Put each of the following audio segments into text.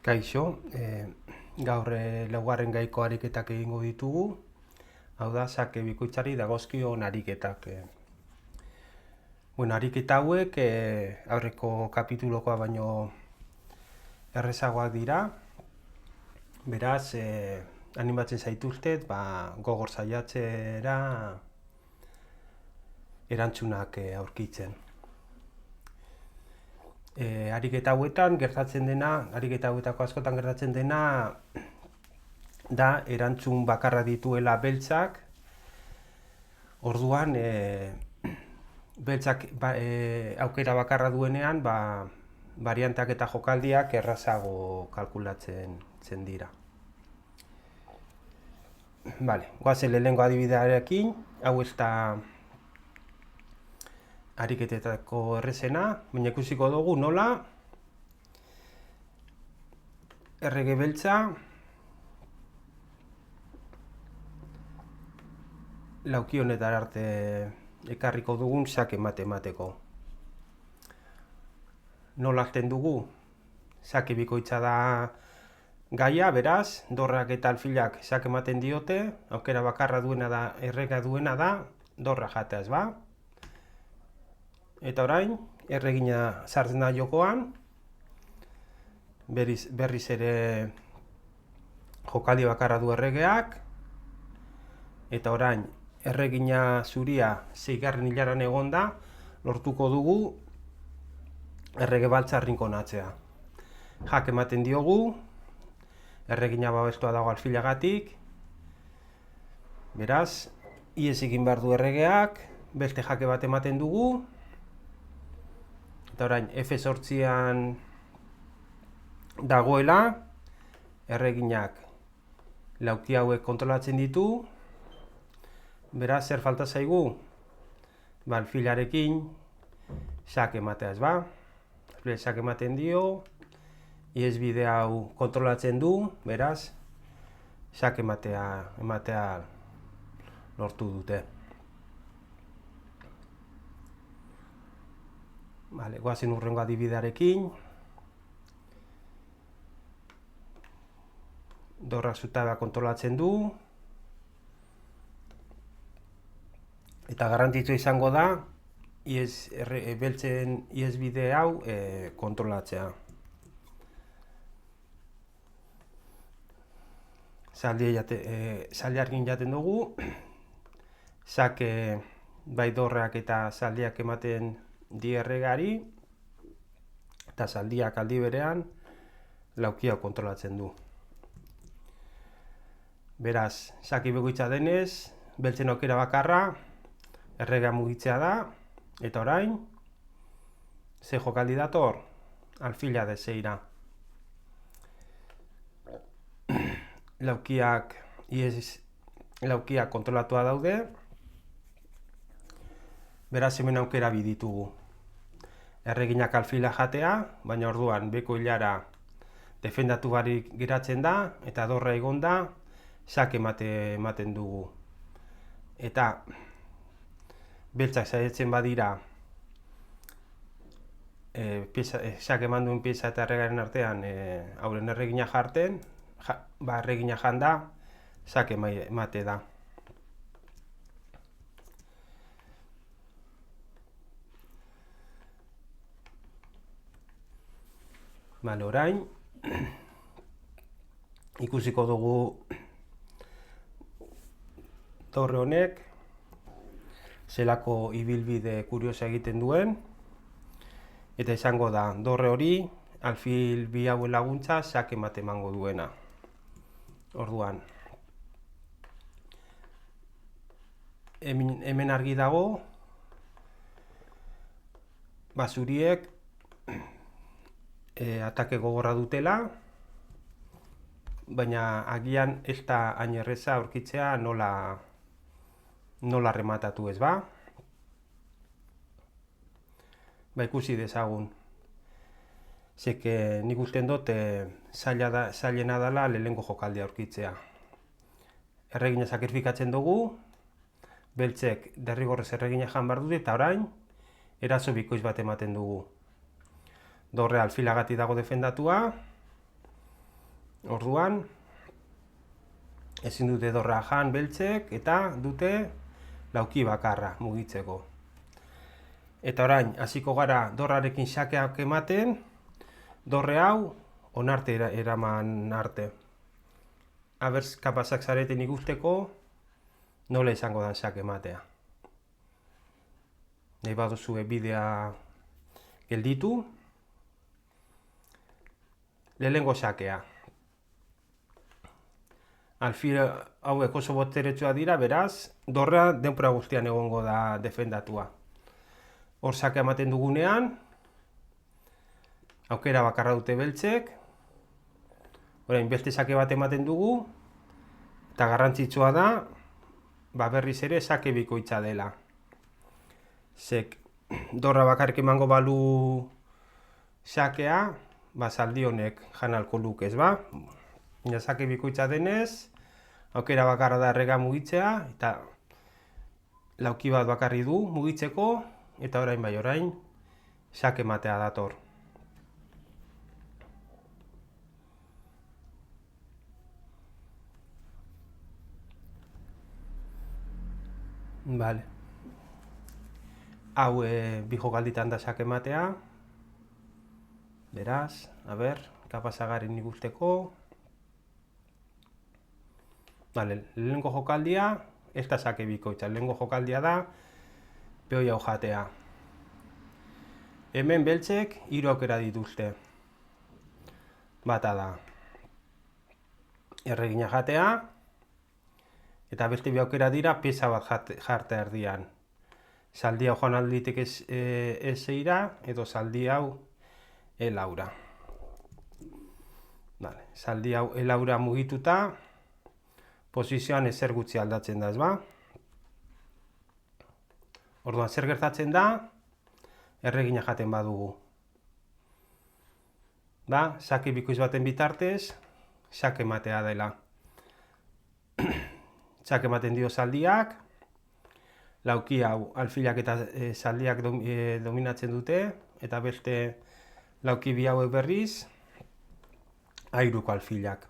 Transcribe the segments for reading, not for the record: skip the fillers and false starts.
Kaixo, gaur laugarren gaiko ariketak egingo ditugu. Hau da, sake bikoitzari dagozkion ariketak. Ariketa hauek aurreko kapitulokoa baino errezagoak dira. Beraz, animatzen zaituztet, gogor saiatzera erantzunak aurkitzen. Ariketa hauetan gertatzen dena, ariketa hauetako askotan gertatzen dena da erantzun bakarra dituela beltzak. Orduan, beltzak aukera bakarra duenean, varianteak eta jokaldiak errazago kalkulatzen dira. Goazen lehenengo adibidearekin, hau ez da ariketetako errezena, baina ikusiko dugu nola errege beltza lauki honetara arte ekarriko dugun sake matemateko. Nola hasten dugu? Sake bikoitza da gaia, beraz, dorrak eta alfilak sake ematen diote, aukera bakarra duena da, errega duena da, dorra jatea, ez ba? Eta orain, erregina sartzen da jokoan, berriz ere jokaldi bakarra du erregeak, eta orain, erregina zuria 6. hilaran egonda, lortuko dugu errege baltza arrinkonatzea. Jak ematen diogu, erregina babestua dago alfilagatik, beraz, ihes egin behar du erregeak, beste jake bat ematen dugu, eta orain F8an dagoela, erreginak lauki hauek kontrolatzen ditu, beraz, zer falta zaigu? Alfilarekin sake ematea, ez ba? Alfilak sake ematen dio, ihesbide hau kontrolatzen du, beraz, sake ematea lortu dute. Goazen hurrengo adibidearekin. Dorrak zutabea kontrolatzen du. Eta garrantzitsua izango da, beltzen ihesbide hau kontrolatzea. Zaldiarekin jaten dugu. Sake bai dorrak eta zaldiak ematen di erregari, eta zaldiak aldi berean laukia kontrolatzen du. Beraz, sake bikoitza denez, beltzen aukera bakarra erregea mugitzea da, eta orain, ze jokaldi dator? Alfila D6ra. Laukiak kontrolatua daude, beraz hemen aukera bi ditugu. Erreginak alfila jatea, baina orduan beko hilara defendatu barik geratzen da, eta dorra egon da, sake ematen dugu. Eta beltzak saiatzen badira, sake eman duen pieza eta erregaren artean hauren erregina jarten, erregina janda, sake emate da. Orain, ikusiko dugu dorre honek zelako ibilbide kuriosa egiten duen, eta izango da, dorre hori alfil bi hauen laguntza sake emate emango duena. Orduan, hemen argi dago, zuriek atake gogorra dutela, baina agian ez da hain erreza aurkitzea nola rematatu, ez ba? Ikusi dezagun. Zeke nik usten dut zailena dela lehenengo jokaldia aurkitzea. Erregina sakrifikatzen dugu, beltzek derrigorrez erregina jan behar dute, eta orain eraso bikoitz bat ematen dugu. Dorre alfilagatik dago defendatua, Orduan, ezin dute dorra jan beltzek eta dute lauki bakarra mugitzeko. Eta orain, hasiko gara dorrarekin xakeak ematen, dorre hau onarte eraman arte. Aber kapazak zareten ikusteko nola izango da xake ematea. Nahi baduzue bidea gelditu. Lehenengo xakea. Alfil hauek oso boteretsua dira, beraz, dorrea denbora guztian egongo da defendatua. Hor xake ematen dugunean, aukera bakarra dute beltzek. Orain, beste xake bat ematen dugu, eta garrantzitsua da, berriz ere xake bikoitza dela. Zek, dorra bakarrik emango balu xakea, zaldi honek jan alko luke, ez ba? Xake bikoitza denez, aukera bakarra da errega mugitzea, eta lauki bat bakarri du mugitzeko, eta orain xake ematea dator. Vale. Hau bi jokalditan da xake ematea. Beraz, kapazagaren ikusteko. Vale, lehenengo jokaldia, ez da xake bikoitza. Lehenengo jokaldia da, peoi hau jatea. Hemen beltzek 3 aukera dituzte. Bata da erregina jatea, eta beste 2 aukera dira pieza bat jartea erdian. Zaldi hau joan alditek ezeira, edo zaldi hau elaura. Vale, zaldi hau elaura mugituta, posizioan ezer gutxi aldatzen da, ez ba? Orduan, zer gertatzen da, erregina jaten badugu. Xake bikoitz baten bitartez, xake ematea dela. Xake ematen dio zaldiak, lauki hau alfilak eta zaldiak dominatzen dute, eta beste lauki bi hauek berriz, airuko alfilak.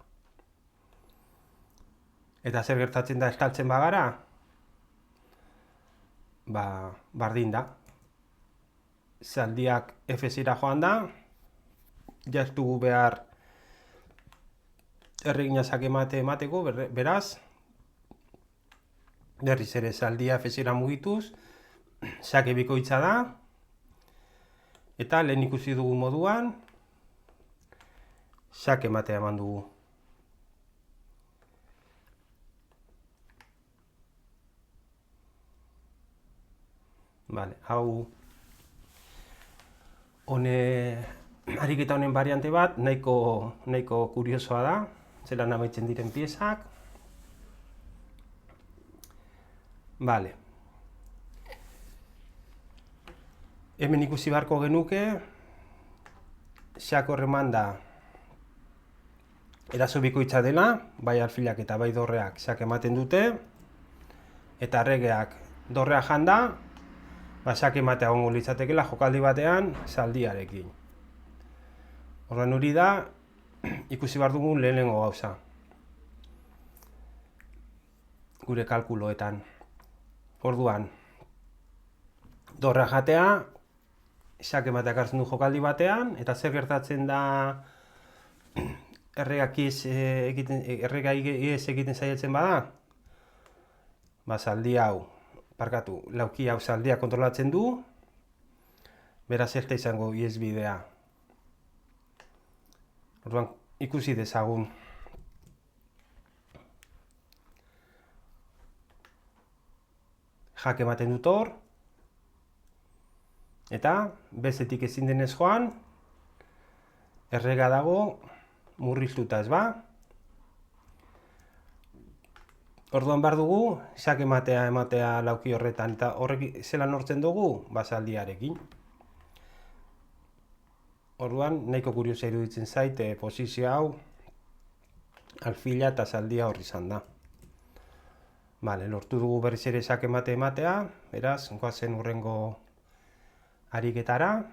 Eta zer gertatzen da estaltzen bagara? Bardin da. Zaldiak F-zira joan da, ja ez dugu behar erregina xake emateko, beraz, berriz ere zaldia F-zira mugituz, xake bikoitza da, eta lehen ikusi dugu moduan, xake ematea eman dugu. Vale, hau ariketa honen variante bat, nahiko kuriosoa da, zelan amaitzen diren piezak. Vale. Hemen ikusi beharko genuke, xake horreman da eraso bikoitza dela, bai alfilak eta bai dorreak xake ematen dute, eta erregeak dorrea janda, xake ematea gongo litzatekela jokaldi batean zaldiarekin. Orduan hori da, ikusi behar dugun lehenengo gauza. Gure kalkuloetan. Orduan, dorrea jatea, xake ematea ekartzen du jokaldi batean, eta zer gertatzen da errega iez egiten saiatzen bada? Zaldi hau, lauki hau zaldia kontrolatzen du, beraz ez da izango iez bidea. Orduan, ikusi dezagun. Jake ematen dut hor, eta bezetik ezin denez joan, errega dago murriztuta, ez ba? Orduan behar dugu, xake ematea lauki horretan, eta horrek zelan lortzen dugu, zaldiarekin. Orduan, nahiko kuriosa iruditzen zaite posizio hau, alfila eta zaldia hor izan da. Vale, lortu dugu berriz ere xake ematea, beraz, goazen hurrengo ariketara.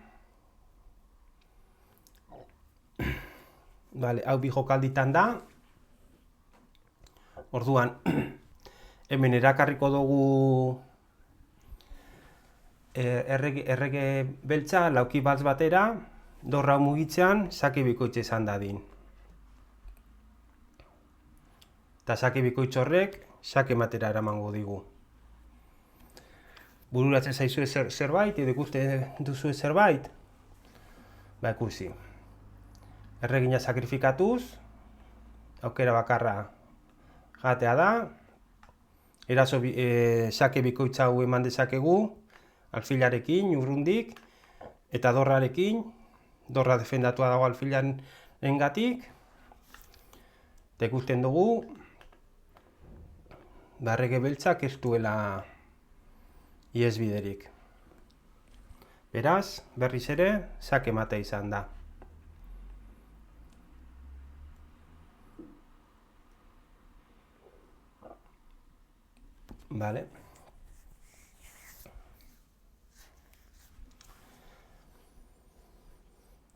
Vale, hau bi jokalditan da. Orduan, hemen erakarriko dugu errege beltza lauki baltz batera, dorra mugitzean, sake bikoitz izan dadin. Eta sake bikoitz horrek, sake matera eramango digu. Bururatzen zaizu zerbait, edo ikusten duzu zerbait? Ba, ikusi. Erregina sakrifikatuz, aukera bakarra jatea da. Eraso sake bikoitza hau eman dezakegu, alfilarekin, urrundik, eta dorrarekin, dorra defendatua dago alfilaren engatik. Eta ikusten dugu, errege beltzak ez duela ihesbiderik. Beraz, berriz ere, sake mate izan da. Vale.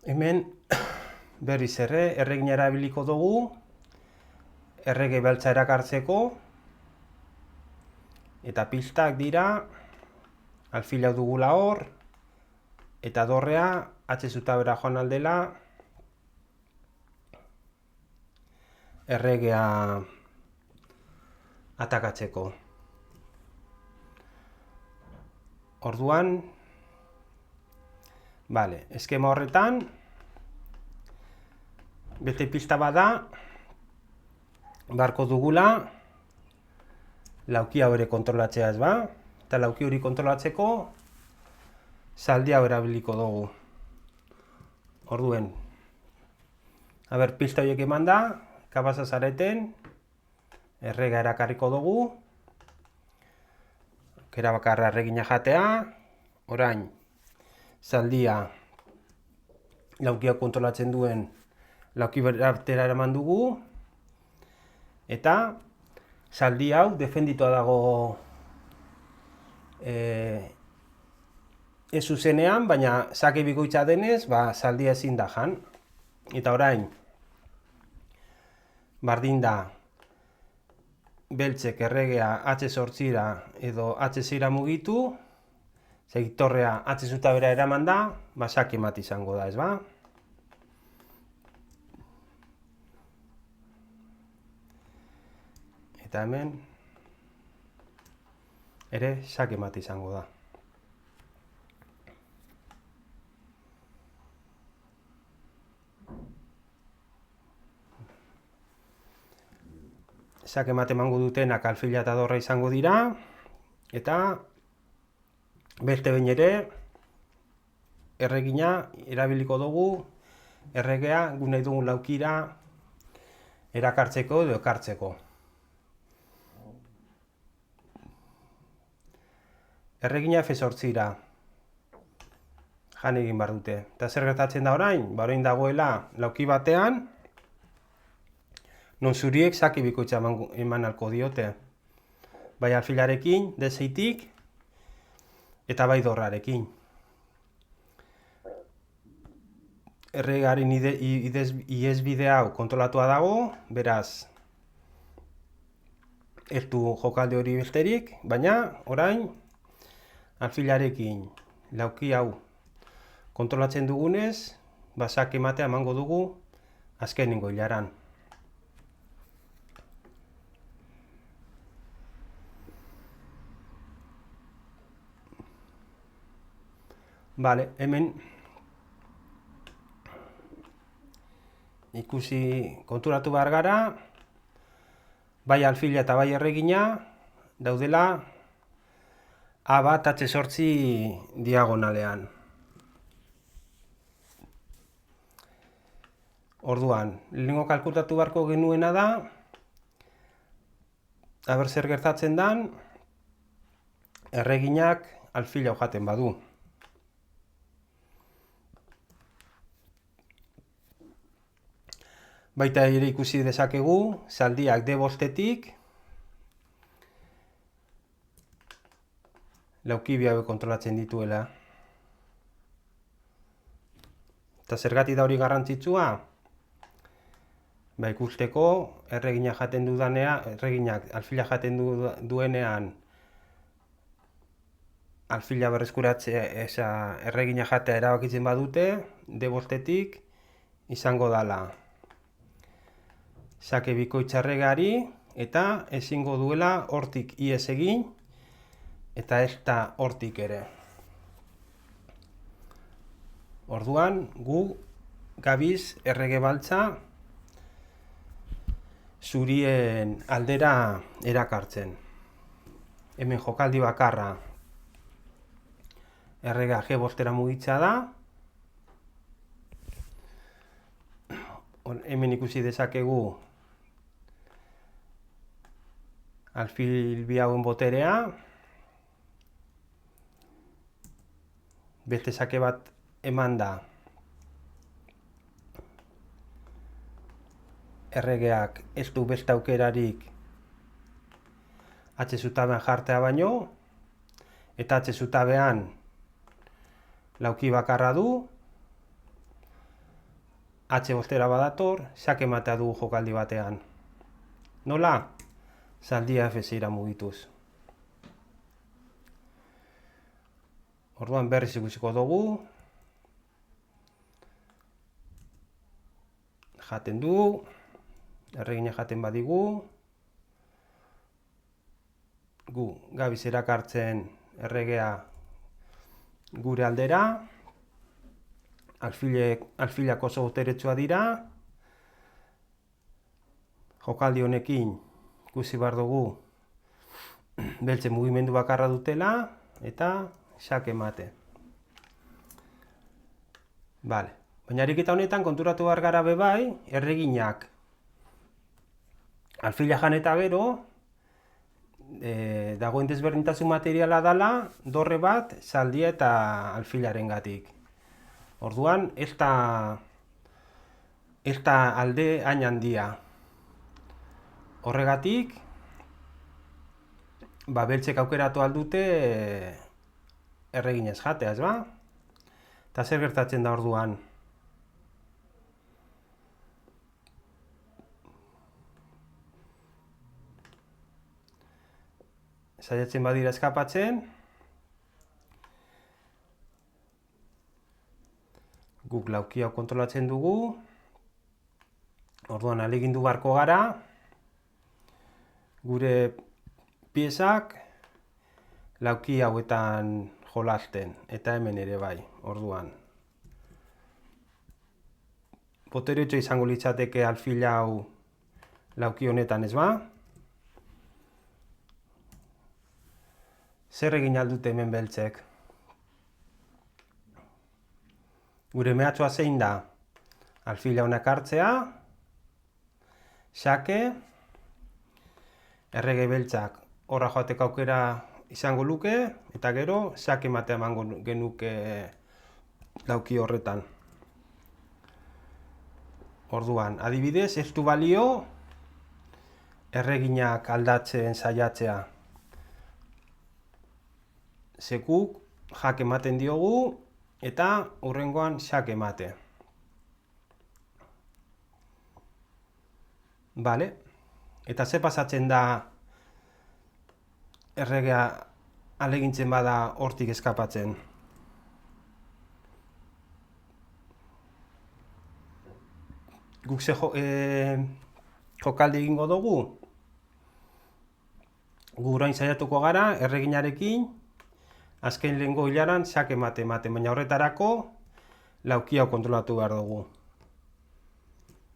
Hemen berriz ere erregina erabiliko dugu, errege beltza erakartzeko, eta pistak dira, alfila dugula hor, eta dorrea atzezuta bera joan aldela, erregea atakatzeko. Orduan, vale, eskema horretan, beste pista bada, barko dugula, lauki hau ere kontrolatzea ez ba, eta lauki hori kontrolatzeko, zaldi hau erabiliko dugu. Orduen, pista horiek eman da, kabaza zareten, errega erakarriko dugu, kera bakarra erregina jatea, orain, zaldia laukia kontrolatzen duen lauki bertera eraman dugu, eta zaldi hau defenditua dago ez zuzenean, baina sake bikoitza denez, zaldia ezin da jan. Eta orain, bardin da, beltzek erregea H8ra edo H6ra mugitu, torrea atzezuta bera eraman da, sake mat izango da, ez ba? Eta hemen ere sake mat izango da. Sake mat emango dutenak alfila eta dorra izango dira, eta beste behin ere erregina erabiliko dugu erregea gu nahi dugun laukira erakartzeko edo ekartzeko. Erregina F8ra jan egin behar dute. Eta zer gertatzen da orain? Orain dagoela lauki batean, non zuriek sake bikoitza eman alko diote. Bai alfilarekin, D6tik, eta bai dorrarekin. Erregaren ihesbide hau kontrolatua dago, beraz, ez du jokalde hori besterik, baina orain, alfilarekin lauki hau kontrolatzen dugunez, sake matea emango dugu azkenengo hilaran. Vale, hemen ikusi konturatu behar gara, bai alfila eta bai erregina daudela A1 H8 diagonalean. Orduan, lehenengo kalkulatu beharko genuena da, zer gertatzen dan, erreginak alfila jaten badu. Baita ere ikusi dezakegu, zaldiak D5-etik, lauki bi hauek kontrolatzen dituela. Eta zergatik da hori garrantzitsua? Ikusteko erregina jaten dudanean, erreginak alfila jaten duenean alfila berreskuratzea, erregina jatea erabakitzen badute, D5-etik izango dala xake bikoitza erregari eta ezingo duela hortik ihes egin eta ez da hortik ere. Orduan, gu gabiz errege baltza zurien aldera erakartzen. Hemen jokaldi bakarra erregea G5-era mugitza da. Hemen ikusi dezakegu alfil bi hauen boterea. Beste xake bat eman da erregeak ez du beste aukerarik H zutabean jartea baino, eta H zutabean lauki bakarra du, H5-era badator, xake matea dugu jokaldi batean. Nola? Zaldia F6-era mugituz. Orduan berriz ikusiko dugu. Jaten du, erregina jaten badigu. Gu gabiz erakartzen erregea gure aldera. Alfilak oso boteretsua dira. Jokaldi honekin ikusi behar dugu beltzen mugimendu bakarra dutela eta xake mate. Baina ariketa honetan konturatu behar gara bebai, erreginak alfila jan eta gero dagoen desberdintasun materiala dela dorre bat zaldia eta alfilaren gatik. Orduan, ez da alde hain handia. Horregatik, beltzek aukeratu aldute erreginez jatea, ez ba? Eta zer gertatzen da orduan? Saiatzen badira eskapatzen, guk lauki hau kontrolatzen dugu, orduan ahalegindu beharko gara, gure piezak lauki hauetan jolasten, eta hemen ere bai, orduan. Boteretxo izango litzateke alfil hau lauki honetan, ez ba? Zer egin aldute hemen beltzek? Gure mehatxoa zein da? Alfila honak hartzea, xake, errege beltzak horra joateko aukera izango luke, eta gero xake matea emango genuke lauki horretan. Orduan, adibidez, ez du balio erreginak aldatzen saiatzea. Sekuk jake ematen diogu eta hurrengoan xake emate. Eta ze pasatzen da erregea ahalegintzen bada hortik eskapatzen? Guk ze jokaldi egingo dugu? Gu orain saiatuko gara erreginarekin azken lehengo hilaran xake mate, baina horretarako lauki hau kontrolatu behar dugu.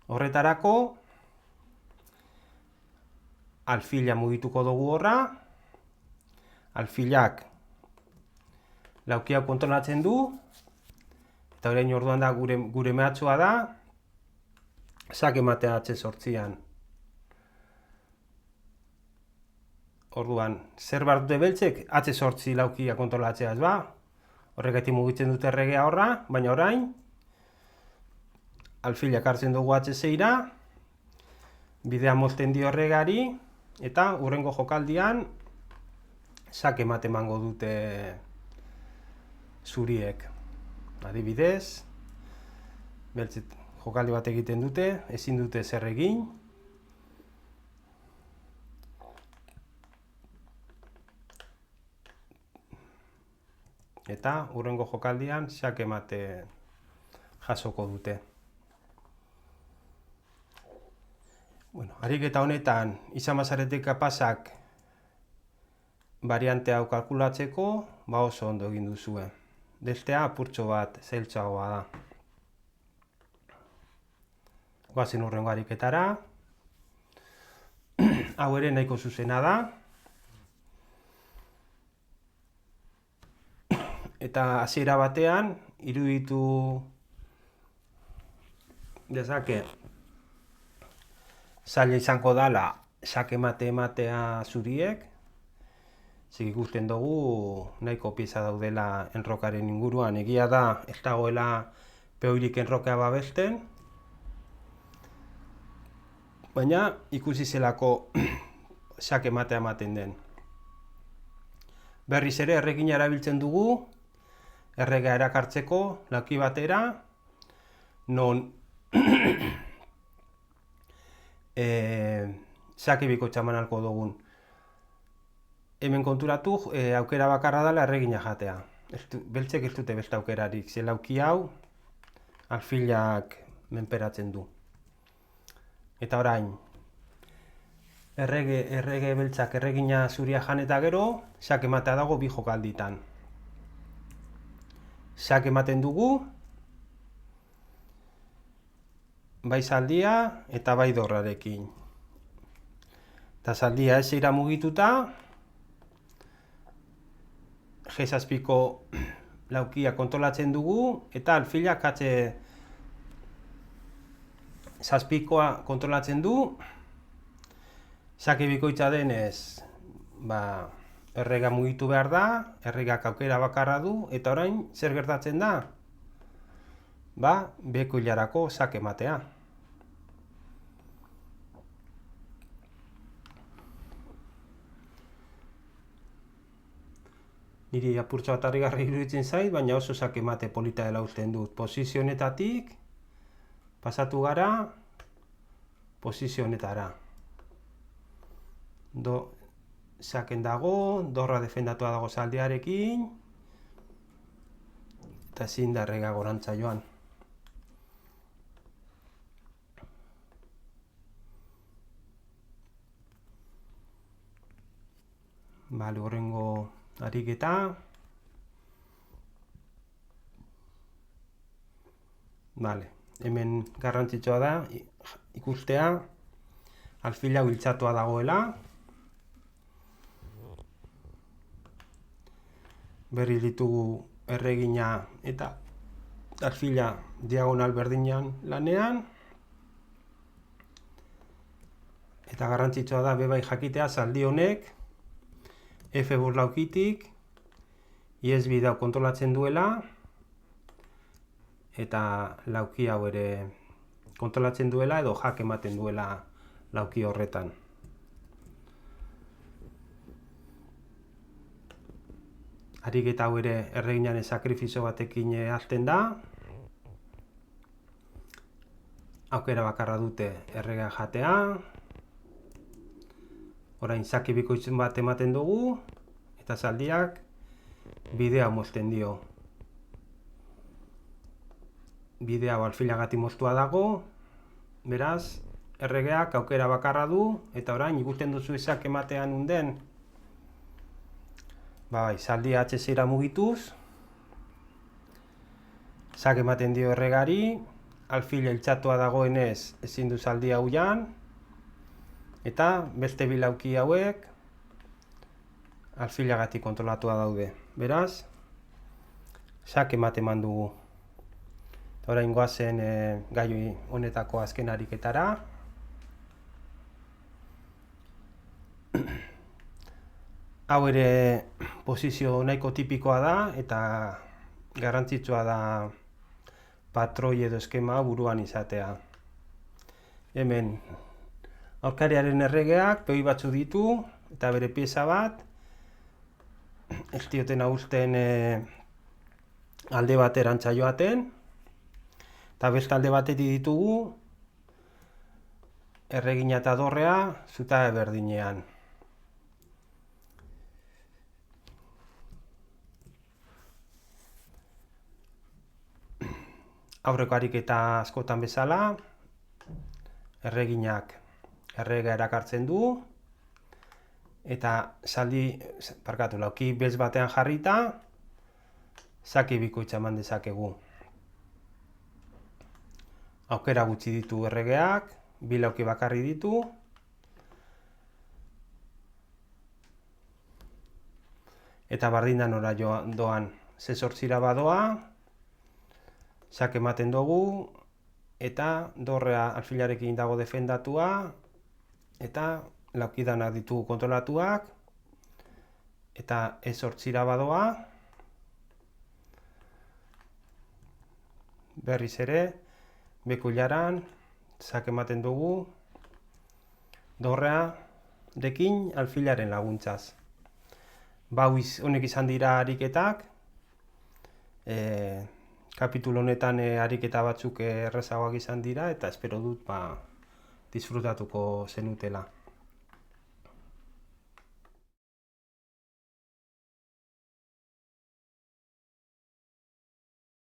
Horretarako alfila mugituko dugu horra, alfilak lauki hau kontrolatzen du, eta orain orduan da gure mehatxoa da xake matea H8an. Orduan, zer behar dute beltzek? H8 laukia kontrolatzea, ez ba? Horregatik mugitzen dute erregea horra, baina orain alfilak hartzen dugu H6ra, bidea mozten dio erregari, eta hurrengo jokaldian xake mate emango dute zuriek. Adibidez, beltzet jokaldi bat egiten dute, ezin dute zer egin. Eta hurrengo jokaldian xake mate jasoko dute. Bueno, ariketa honetan izan bazarete kapazak variante hau kalkulatzeko, oso ondo egin duzue. Bestea apurtxo bat zailtxoagoa da. Goazen hurrengo ariketara. Hau ere nahiko zuzena da. Eta hasiera batean, iruditu dezake zaila izango dala xake mate ematea zuriek. Zik ikusten dugu nahiko pieza daudela enrokaren inguruan. Egia da ez dagoela peoirik enrokea babesten. Baina ikusi zelako xake matea ematen den. Berriz ere erregina erabiltzen dugu, erregea erakartzeko lauki batera, non xake bikoitza eman ahalko dugun. Hemen konturatu aukera bakarra dela erregina jatea. Beltzek ez dute beste aukerarik, ze lauki hau alfilak menperatzen du. Eta orain, errege beltzak erregina zuria jan eta gero, xake matea dago bi jokalditan. Xake ematen dugu, bai zaldia eta bai dorrarekin. Eta zaldia ez eira mugituta, G-zazpiko laukia kontrolatzen dugu, eta alfilak katxe zazpikoa kontrolatzen du. Xake bikoitza denez, errega mugitu behar da, erregak aukera bakarra du, eta orain zer gertatzen da? Beko hilarako xake matea. Niri apurtxo bat harrigarri iruditzen zait, baina oso xake mate polita dela usten dut. Posizio honetatik pasatu gara posizio honetara. Xaken dago, dorra defendatua dago zaldiarekin, eta ezin da errega gorantza joan. Hurrengo ariketa. Hemen garrantzitsua da ikustea alfila biltzatua dagoela. Berri ditugu erregina eta alfila diagonal berdinean lanean. Eta garrantzitsua da bebai jakitea zaldi honek F burlaukitik ISB dau kontrolatzen duela eta lauki hau ere kontrolatzen duela edo jak ematen duela lauki horretan. Ariketa hau ere erreginaren sakrifizio batekin hasten da. Aukera bakarra dute erregea jatea. Orain xake bikoitzen bat ematen dugu, eta zaldiak bidea mozten dio. Bidea alfilagatik moztua dago, beraz, erregeak aukera bakarra du, eta orain ikusten duzu xake ematean unden. Zaldia atxezera mugituz, xake ematen dio erregari, alfila iltzatua dagoenez ezin du zaldia huian, eta beste bilauki hauek alfilagatik kontrolatua daude. Beraz, xake emate eman dugu. Orain goazen gai honetako azken ariketara. Hau ere posizio nahiko tipikoa da eta garrantzitsua da patroi edo eskema buruan izatea. Hemen aurkariaren erregeak peoi batzu ditu eta bere pieza bat ez dioten uzten alde baterantza joaten. Eta Eta bestalde batetik ditugu erregina eta dorrea zutabe berdinean. Aurreko ariketa askotan bezala, erreginak errega erakartzen du, eta lauki beltz batean jarrita, zaki bikoitza eman dezakegu. Aukera gutxi ditu erregeak, bi lauki bakarri ditu, eta bardina nora doan, ze zortzira badoa, zak ematen dugu, eta dorrea alfilarekin dago defendatua, eta laukidanak ditugu kontrolatuak, eta ez zortzira badoa, berriz ere, bekuilaran, zak ematen dugu, dorrearekin alfilaren laguntzaz. Honek izan dira ariketak, kapitulu honetan ariketa batzuk errazagoak izan dira, eta espero dut disfrutatuko zenutela.